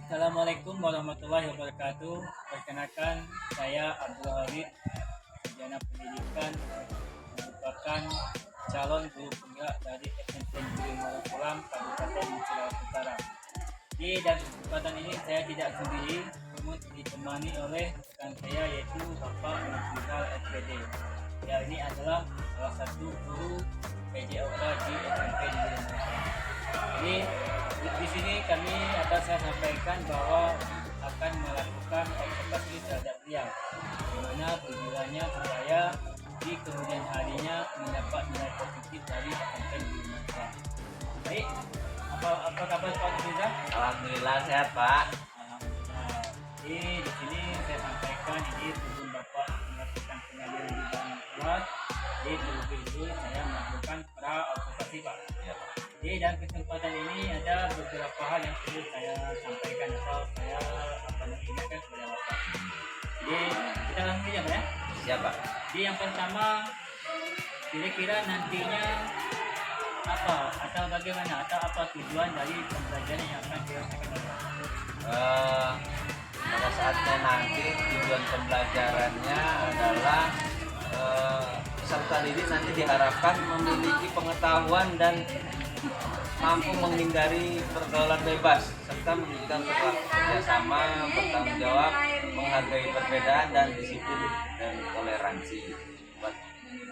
Assalamualaikum warahmatullahi wabarakatuh. Perkenalkan, saya Abdul Halid, sarjana pendidikan, merupakan calon guru penggerak dari SMP Negeri Muara Kolam, Kabupaten Sulawesi Utara. Di dan kesempatan ini saya tidak sendiri, namun ditemani oleh rekan saya yaitu Bapak Nafizal SPD. Ya, ini adalah salah satu guru PJOK di SMP Negeri Muara Kolam. Jadi di sini kami akan saya sampaikan bahwa akan melakukan observasi terhadap beliau, bagaimana tujuannya supaya di kemudian harinya mendapat nilai positif dari SMK di Indonesia. Baik, apa kabar Pak Nafizal? Alhamdulillah sehat Pak. Alhamdulillah. Di sini saya sampaikan ini sebelum Bapak melakukan pengajian di dalam kelas, jadi terlebih dulu saya melakukan pra observasi Pak. Ya, Pak. Jadi dalam kesempatan ini ada beberapa hal yang perlu saya sampaikan atau saya ingatkan kepada Bapak. Jadi kita langsung saja Pak ya. Siapa? Jadi yang pertama, kira-kira nantinya apa atau bagaimana atau apa tujuan dari pembelajaran yang akan dirasakan Bapak? Pada saatnya nanti tujuan pembelajarannya adalah peserta didik nanti diharapkan memiliki pengetahuan dan mampu menghindari pergaulan bebas serta menunjukkan kerjasama, bertanggung jawab, menghargai perbedaan dan disiplin dan toleransi.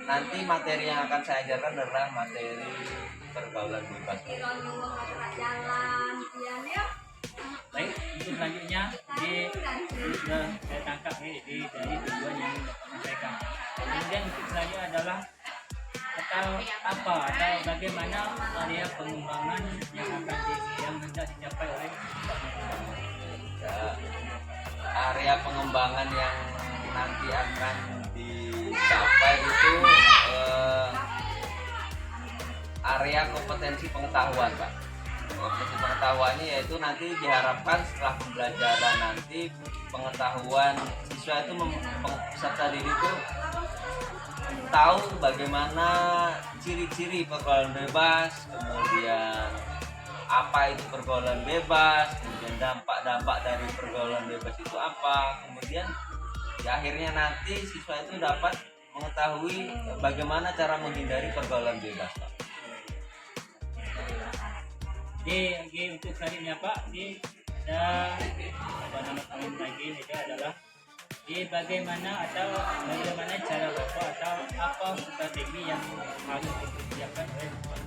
Nanti materi yang akan saya ajarkan adalah materi pergaulan bebas. Baik, untuk selanjutnya sudah saya tangkap dari tujuan yang Bapak sampaikan. Kemudian untuk selanjutnya adalah atau bagaimana area pengembangan yang hendak dicapai oleh Bapak. Area pengembangan yang nanti akan dicapai itu area kompetensi pengetahuan Pak. Kompetensi pengetahuannya yaitu nanti diharapkan setelah pembelajaran nanti pengetahuan siswa itu peserta didik itu tahu bagaimana ciri-ciri pergaulan bebas, kemudian apa itu pergaulan bebas, kemudian dampak-dampak dari pergaulan bebas itu apa, kemudian di akhirnya nanti siswa itu dapat mengetahui bagaimana cara menghindari pergaulan bebas Pak. Jadi untuk selanjutnya Pak, ada nama kami lagi itu adalah bagaimana cara Bapak atau apa strategi yang harus dipersiapkan oleh Bapak.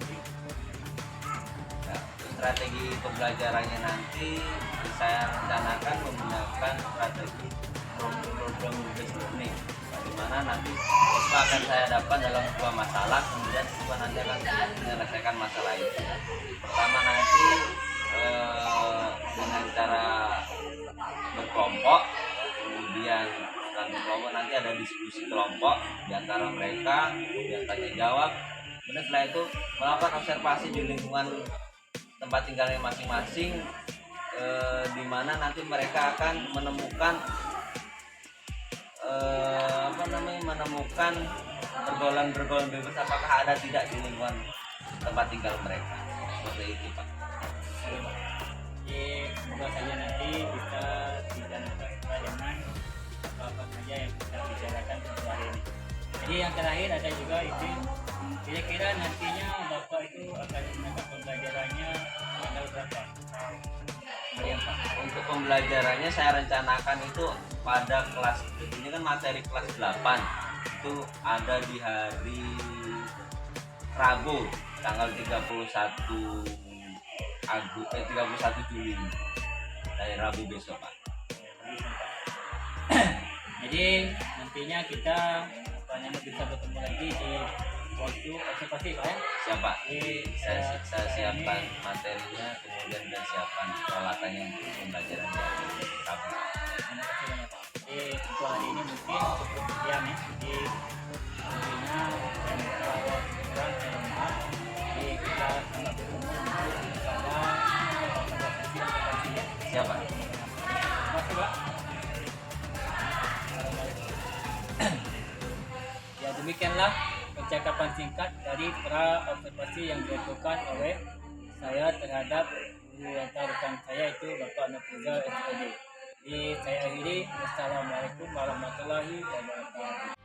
Nah, strategi pembelajarannya nanti saya rencanakan menggunakan strategi program based learning, di mana nanti siswa akan saya hadapan dalam sebuah masalah, kemudian siswa nanti akan menyelesaikan masalah itu. Pertama nanti dengan cara berkelompok, kemudian setelah berkelompok nanti ada diskusi kelompok di antara mereka, kemudian tanya jawab, kemudian setelah itu melakukan observasi di lingkungan tempat tinggalnya masing-masing, di mana nanti mereka akan menemukan pergaulan bebas apakah ada tidak di lingkungan tempat tinggal mereka. Seperti itu Pak. Jadi semoga saja nanti kita tidak lupa dengan apa saja yang kita bicarakan pada hari ini. Jadi yang terakhir ada juga itu kira-kira nantinya Bapak itu akan menangkap pembelajarannya tanggal berapa? Untuk pembelajarannya saya rencanakan itu pada kelas, ini kan materi kelas 8 itu ada di hari Rabu tanggal 31 Juli dari Rabu besok Pak. Jadi nantinya kita bisa bertemu lagi di waktu observasi Pak ya. Siapa? Saya siapkan materinya, kemudian dan siapkan peralatannya untuk pembelajaran dari Rabu. Terima kasih banyak Pak. Jadi untuk hari ini mungkin cukup sekian ya. Jadi tentunya dan kalau kurang saya maaf. Jadi kita akan bertemu pada observasi ya. Siapa? Terima kasih Pak. Ya demikianlah percakapan singkat dari pra observasi yang dilakukan oleh saya terhadap di antara rekan saya itu Bapak Nafrizal SPD. Jadi saya akhiri. Wassalamualaikum warahmatullahi wabarakatuh.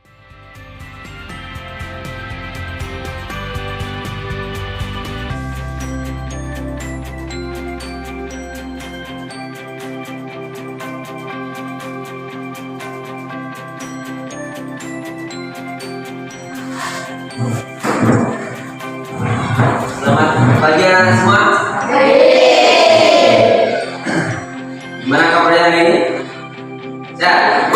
Selamat pagi anak semua. Gimana kabarnya hari ini? Sehat?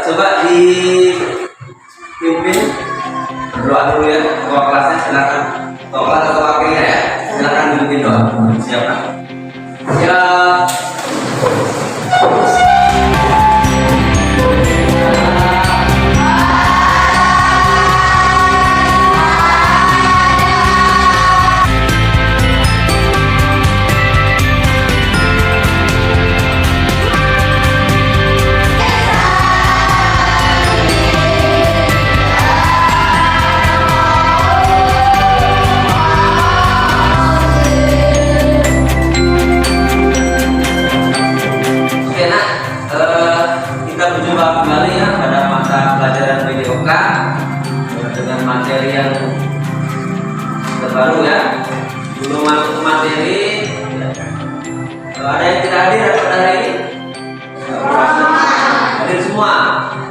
Coba dipimpin berdoa dulu ya. Ketua kelasnya silakan. Ketua kelas atau wakilnya ya. Silakan dipimpin doa. Siapa? Siap. Oke nak, kita berjumpa kembali ya pada mata pelajaran PDOK dengan materi yang terbaru ya. Belum masuk ke materi, ada yang tidak hadir pada hari ini? Hadir semua.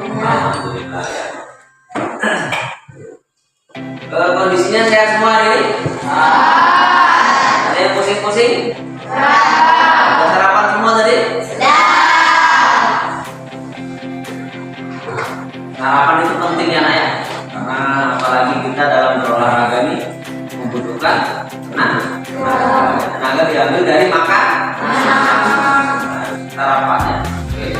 Alhamdulillah ya. Kondisinya sehat semua hari ini? Ada yang pusing-pusing? Ada sarapan semua tadi? Sarapan itu penting ya nak ya, karena apalagi kita dalam berolahraga ini membutuhkan tenaga diambil dari makan sarapannya. Oke.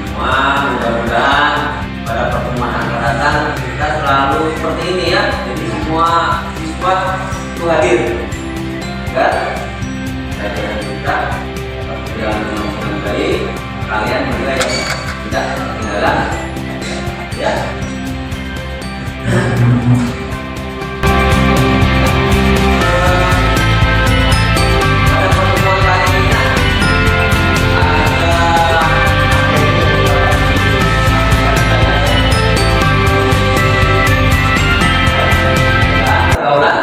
Semua mudah-mudahan pada pertemuan akan datang kita selalu seperti ini ya. Jadi semua siswa itu hadir, kan? Dengan kita berjalan dengan baik, kalian juga yang tidak ketinggalan. Ya. Pada pertemuan kali ini ada pergaulan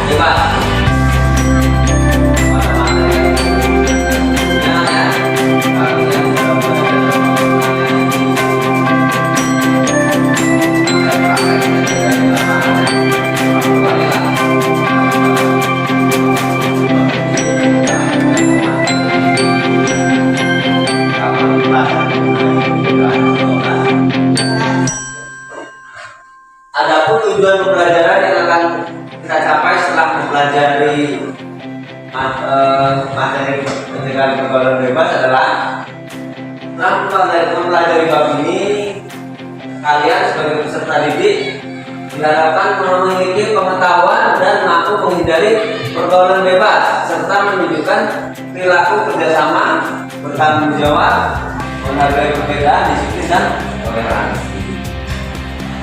bebas. Pada materi ya, kalian sudah Adapun tujuan pembelajaran yang akan kita capai setelah mempelajari materi pencegahan pergaulan bebas adalah setelah mempelajari bab ini, kalian sebagai peserta didik diharapkan memiliki pengetahuan dan mampu menghindari pergaulan bebas serta menunjukkan perilaku kerjasama, bertanggung jawab, menghargai perbedaan, disiplin dan toleransi.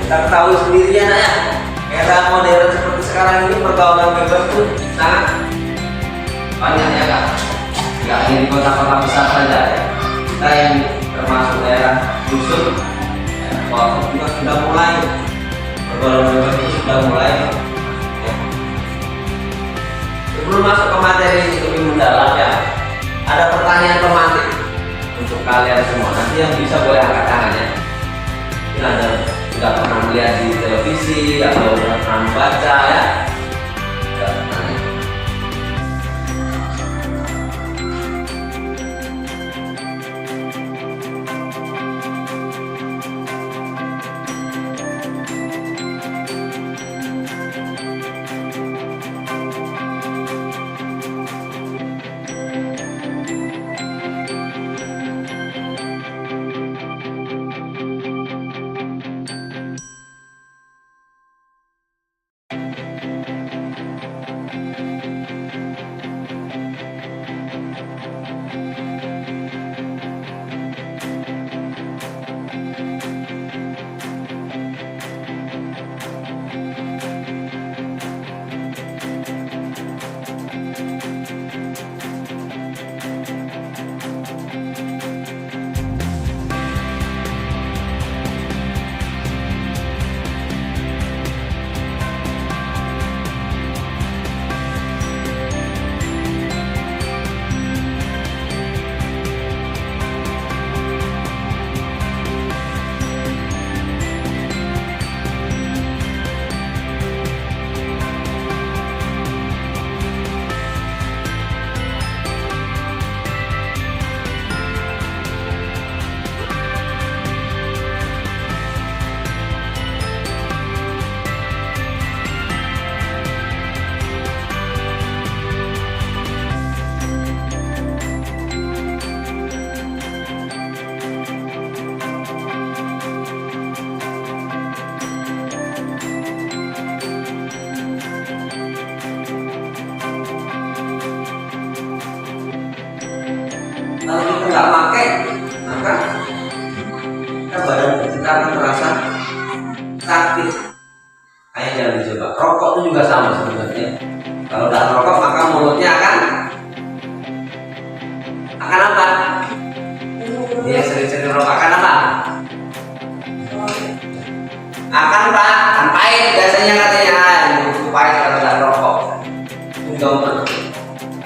Kita ketahui sendiri ya nak ya, era modern seperti sekarang ini pergaulan bebas itu sangat banyak ya kak. Tidak hanya di kota-kota besar saja ya. Kita yang termasuk daerah dusun, juga sudah mulai pergaulan bebas itu sudah mulai. Ya. Sebelum masuk ke materi lebih mendalam ya, ada pertanyaan pemantik untuk kalian semua. Nanti yang bisa boleh angkat tangannya. Ini ada sudah pernah melihat di televisi atau sudah pernah membaca ya. rokok itu juga sama sebenarnya. Kalau udah rokok maka mulutnya akan apa? Dia sering-sering rokok akan apa? Akan pahit biasanya katanya. Itu pahit kalau udah rokok. Itu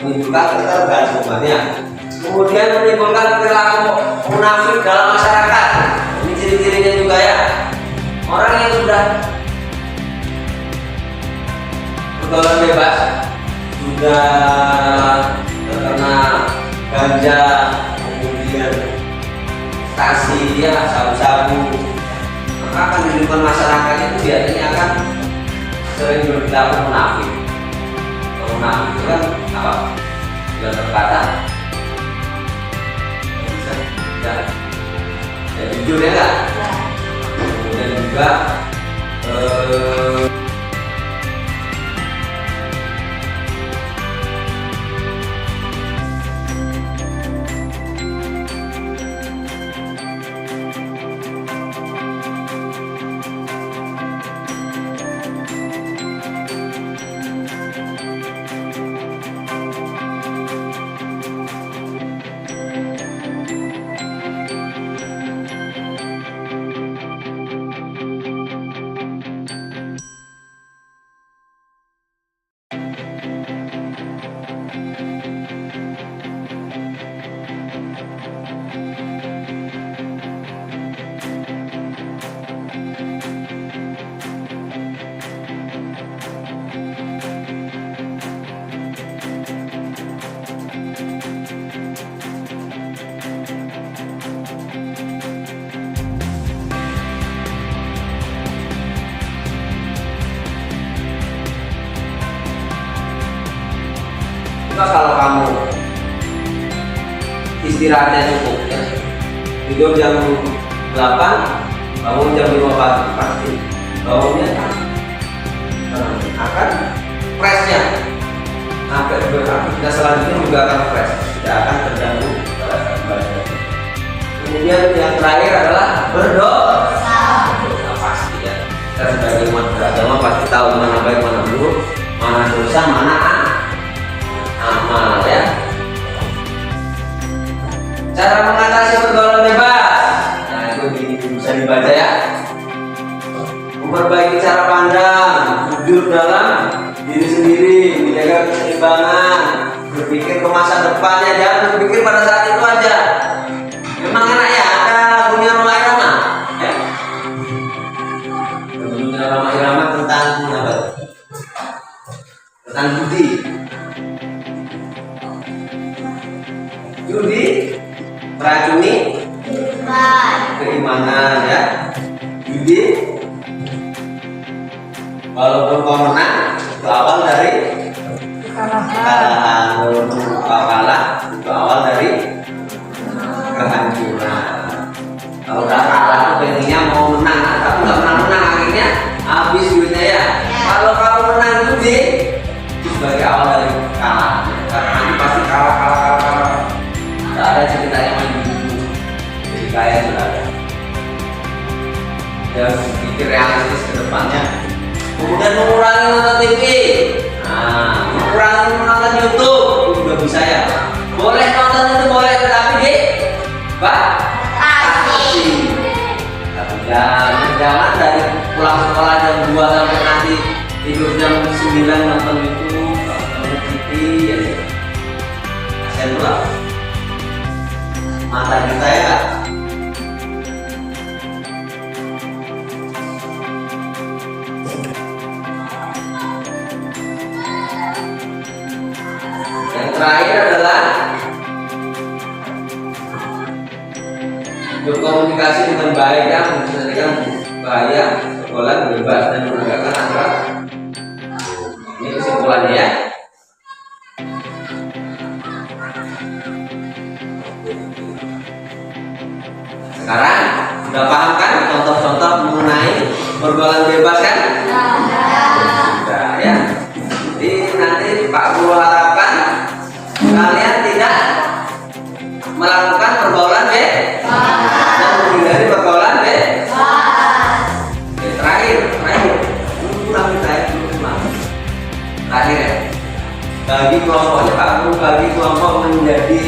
menunjukkan ketergantungannya. Kemudian menimbulkan perilaku munafik dalam masyarakat. Ini ciri-cirinya juga ya. Orang yang sudah pergaulan bebas, sudah terkena ganja, kemudian ekstasi, ya, sabu-sabu, maka akan di lingkungan masyarakat itu biasanya akan sering berperilaku munafik. Munafik itu kan apa? Sudah terkata ya jujur ya enggak? Kemudian juga kalau kamu istirahatnya cukup ya, tidur jam 8, bangun jam 5 pagi, pasti bangunnya akan freshnya sampai beraktivitas selanjutnya juga akan fresh, tidak akan terganggu. Kemudian yang terakhir adalah berdosa. Pasti ya, kita sebagai umat beragama pasti tahu mana baik mana buruk, mana dosa mana amal ya. Cara mengatasi pergaulan bebas, nah itu bisa dibaca ya. Memperbaiki cara pandang, jujur dalam diri sendiri, menjaga keseimbangan, berpikir ke masa depannya, jangan berpikir pada saat itu aja. Memang enak ya, ada lagunya Roma Irama ya. Lagunya Roma Irama tentang apa? Tentang judi meracuni keimanan ya. Judi walaupun kau menang itu awal dari kekalahan, walaupun kau kalah itu awal dari kehancuran. Kalau udah kalah itu pengennya mau menang, tapi nggak pernah menang, akhirnya habis duitnya ya. Kalau kamu menang judi itu sebagai awal dari kalah, karena nanti pasti kalah. Tidak ada ceritanya main buku, jadi kaya sudah ada. Ya pikir realistis ke depannya. Kemudian mengurangi nonton TV, mengurangi menonton YouTube itu juga bisa ya. Boleh nonton itu boleh, tetapi batasi. Tapi jangan dari pulang sekolah jam 2 sampai nanti tidur jam 9 nonton YouTube, nonton TV ya. Kasian pula mata kita ya. Yang terakhir adalah berkomunikasi dengan baik ya, menyelesaikan bahaya pergaulan bebas dan menegakkan aturan. Ini kesimpulannya ya. Sekarang sudah paham kan contoh-contoh mengenai pergaulan bebas kan? Sudah ya. Jadi nanti Pak Guru harapkan kalian tidak melakukan pergaulan bebas dan menghindari pergaulan bebas. Terakhir kurang kita ya. bagi kelompoknya Pak Guru, bagi kelompok menjadi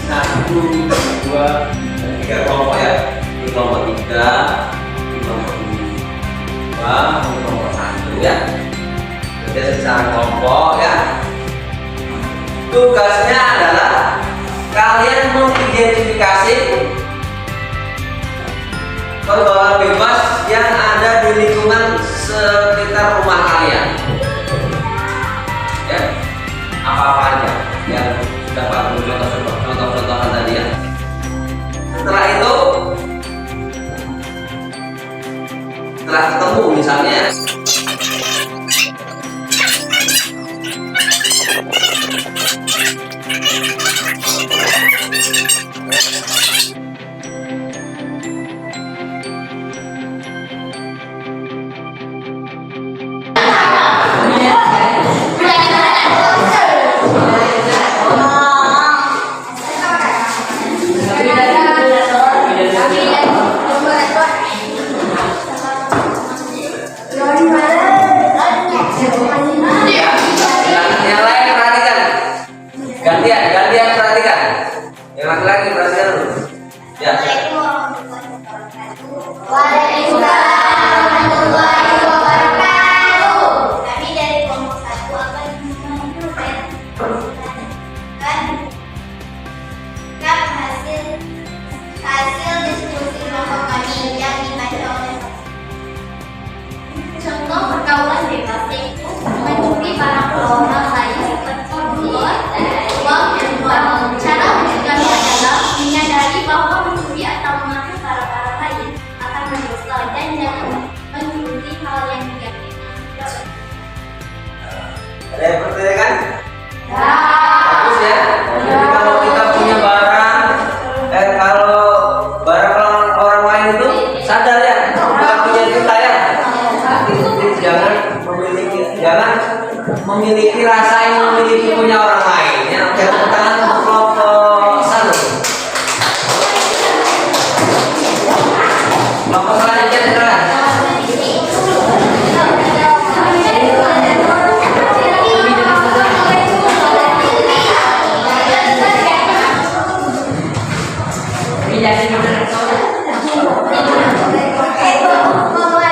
1, 2, 3 kelompok ya. Di kelompok 3, di kelompok 2, di kelompok 1 ya. Jadi secara kelompok ya. Tugasnya adalah kalian mengidentifikasi pembawa bebas yang ada di lingkungan sekitar rumah kalian. Ya, apa-apa aja yang sudah Pak Guru contoh-contohkan tadi ya. Setelah itu, setelah ketemu misalnya yang lain perhatikan. Gantian perhatikan. Yang laki-laki perhatikan dulu. Ya. Waalaikumsalam warahmatullahi wabarakatuh. Kami dari kelompok 1 akan menyampaikan hasil diskusi kelompok kami yang dibaca oleh contoh pergaulan bebas yaitu mencuri barang orang lain seperti uang dan uang. Cara mencegahnya adalah menyadari bahwa mencuri atau mengambil barang-barang lain akan mendosa dan jangan mencuri hal yang negatif. Ada yang pertanyaan? Bagus ya. Jadi kalau kita punya barang, kalau barang orang lain itu sadar ya, bukan punya kita ya. Jangan memiliki rasa yang memiliki punya orang lain ya. Oke, tepuk tangan untuk kelompok 1. Kelompok selanjutnya silakan.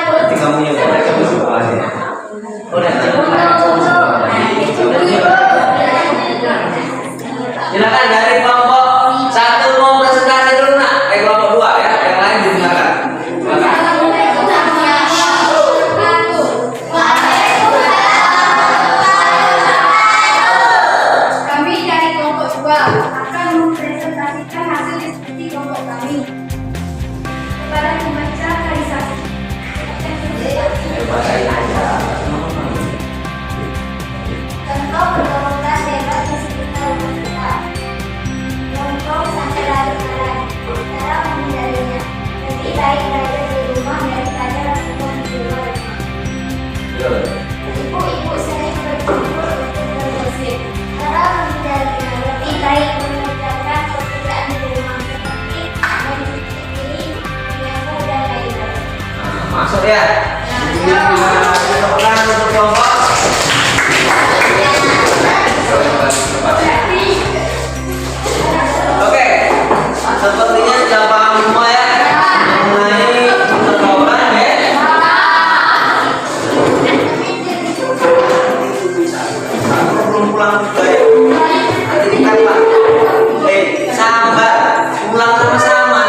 Nanti kamu yang mereka bersuara ya. Silakan dari kelompok 1 mau presentasi dulu nak. Kelompok 2 ya, yang lain digunakan. Kami dari kelompok 2 akan mempresentasikan hasil diskusi kelompok kami kepada pembaca realisasi. Contoh pergaulan bebas di sekitar rumah kita. Kelompok sampai larut-larut. Cara menghindarinya lebih baik belajar di rumah daripada lakukan di luar rumah. Ibu-ibu sering berkumpul untuk bergosip. Cara menghindarinya lebih baik mengerjakan pekerjaan di rumah seperti mencuci piring, menyapu dan lain-lain. Masuk ya. Tepuk tangan untuk kelompok. Oke, sepertinya sudah paham semua ya mengenai pergaulan ya. Aku belum pulang juga ya. Nanti kita Pak. Sabar, pulang sama-sama.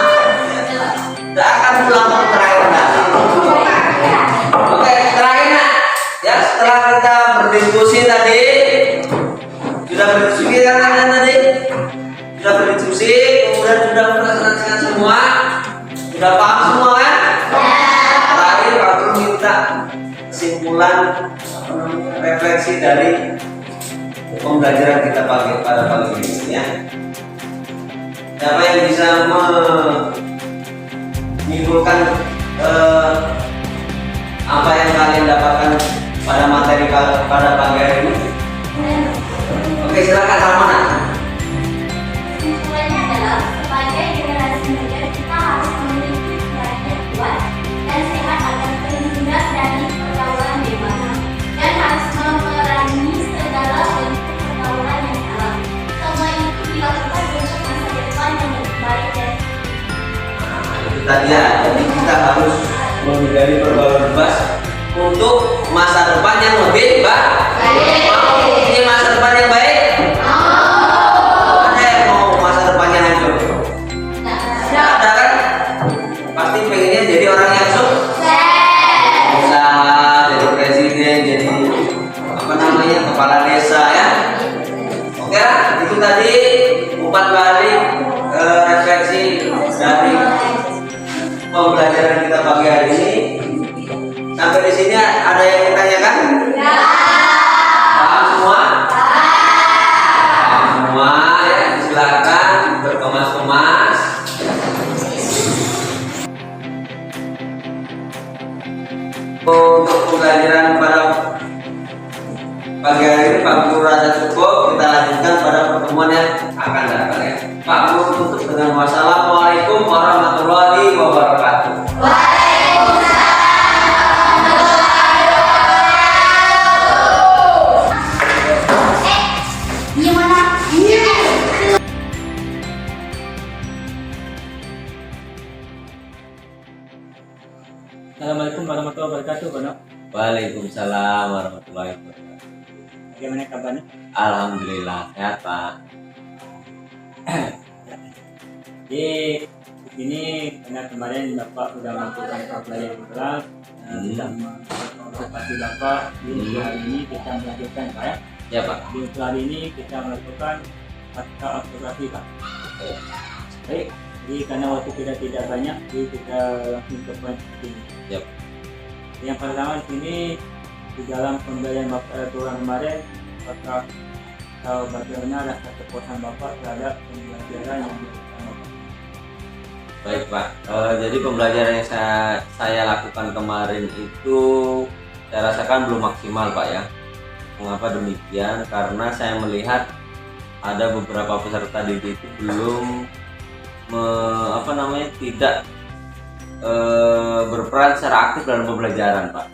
Tidak akan pulang terakhir nanti. Oke, terakhir nak. Ya, setelah kita berdiskusi tadi, sudah berdiskusi kan kalian tadi? Sudah berdiskusi, kemudian sudah mempresentasikan semua, sudah paham semua kan? Terakhir aku minta kesimpulan refleksi dari pembelajaran kita pada pagi ini ya. Siapa yang bisa menyimpulkan apa yang kalian dapatkan pada materi pada pagi hari ini? Oke, silakan Salmana. Kesimpulannya adalah sebagai generasi muda kita harus memiliki pikiran yang kuat dan sehat agar terhindar dari pergaulan bebas dan harus memerangi segala bentuk masa depan yang lebih baik? Mau punya masa depan yang baik? Ada yang mau masa depannya hancur? Tidak ada kan? Pasti pengennya jadi orang yang sukses, usaha, jadi presiden, jadi apa namanya, kepala desa ya. Oke lah, itu tadi umpan balik refleksi dari pembelajaran kita pagi hari ini. Sampai di sini ada yang ditanyakan? Paham semua? Paham semua ya, silakan berkemas-kemas. Untuk pembelajaran pada pagi hari ini Pak Guru rasa cukup, kita lanjutkan pada pertemuan yang akan datang ya. Pak Guru tutup dengan wassalamualaikum warahmatullahi wabarakatuh. Assalamualaikum warahmatullahi wabarakatuh, Bono. Waalaikumsalam warahmatullahi wabarakatuh. Bagaimana kabarnya? Alhamdulillah sehat Pak. Di sini karena kemarin Bapak sudah melakukan pelajaran kelas, sudah mengobservasi Bapak. Di hari ini kita melanjutkan, Pak ya. Ya Pak. Di hari ini kita melakukan pasca observasi, Pak. Baik. Jadi karena waktu kita tidak banyak, jadi kita langsung ke poin ini. Yep. Yang pertama di sini di dalam pembelajaran Bapak turun kemarin, apakah bagaimana rasa kepuasan Bapak terhadap pembelajaran yang dilakukan Bapak? Baik Pak. Jadi pembelajaran yang saya lakukan kemarin itu saya rasakan belum maksimal Pak ya. Mengapa demikian? Karena saya melihat ada beberapa peserta didik itu belum tidak berperan secara aktif dalam pembelajaran Pak.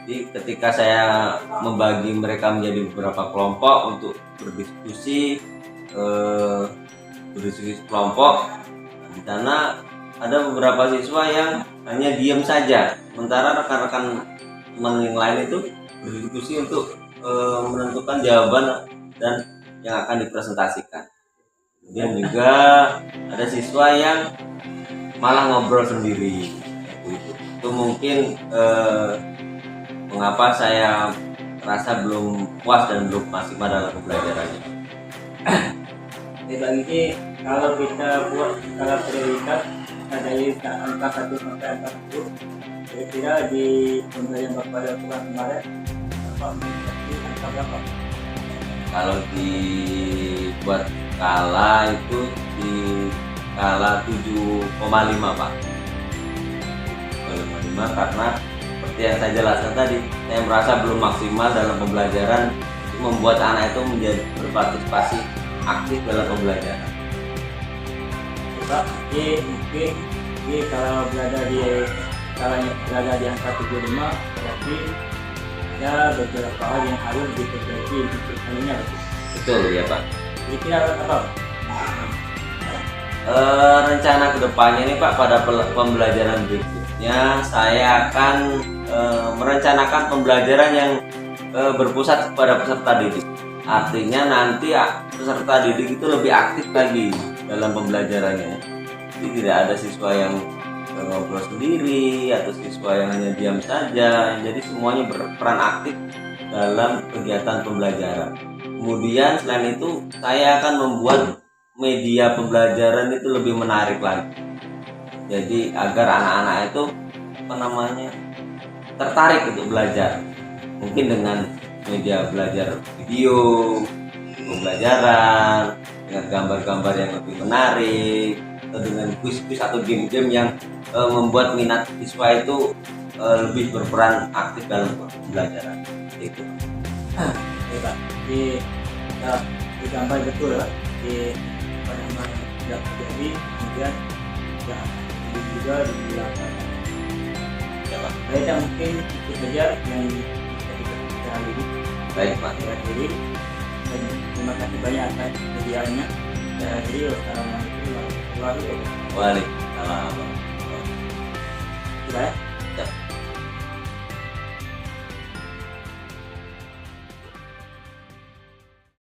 Jadi ketika saya membagi mereka menjadi beberapa kelompok untuk berdiskusi kelompok, di sana ada beberapa siswa yang hanya diam saja, sementara rekan-rekan teman yang lain itu berdiskusi untuk menentukan jawaban dan yang akan dipresentasikan. Kemudian juga ada siswa yang malah ngobrol sendiri. Itu mungkin mengapa saya merasa belum puas dan belum maksimal dalam pembelajarannya. Bang ini kalau kita buat skala prioritas dari angka 1 sampai angka 10, kira-kira di pembelajaran Bapak pada bulan kemarin Bapak mengikuti angka berapa? Kalau dibuat skala itu di skala 7,5 Pak. 7,5 karena seperti yang saya jelaskan tadi, saya merasa belum maksimal dalam pembelajaran untuk membuat anak itu menjadi berpartisipasi aktif dalam pembelajaran. Pak, mungkin kalau berada di angka 75, berarti ada beberapa hal yang harus diperbaiki untuk hal-nya. Betul ya Pak. Kira-kira apa? Rencana kedepannya ini Pak, pada pembelajaran berikutnya saya akan merencanakan pembelajaran yang berpusat kepada peserta didik. Artinya nanti peserta didik itu lebih aktif lagi dalam pembelajarannya. Jadi tidak ada siswa yang ngobrol sendiri atau siswa yang hanya diam saja. Jadi semuanya berperan aktif dalam kegiatan pembelajaran. Kemudian selain itu saya akan membuat media pembelajaran itu lebih menarik lagi. Jadi agar anak-anak itu tertarik untuk belajar. Mungkin dengan media belajar video, pembelajaran dengan gambar-gambar yang lebih menarik, atau dengan kuis-kuis atau game-game yang membuat minat siswa itu lebih berperan aktif dalam pembelajaran. Itu. Pak, di gambar betul ya, di pada yang tidak terjadi, kemudian juga di lapangan. Ya Pak. Baik, mungkin itu saja yang kita hari ini. Baik Pak. Jadi terima kasih banyak atas sediaannya. Jadi wassalamualaikum warahmatullahi wabarakatuh. Waalaikumsalam. Sudah ya? Ya.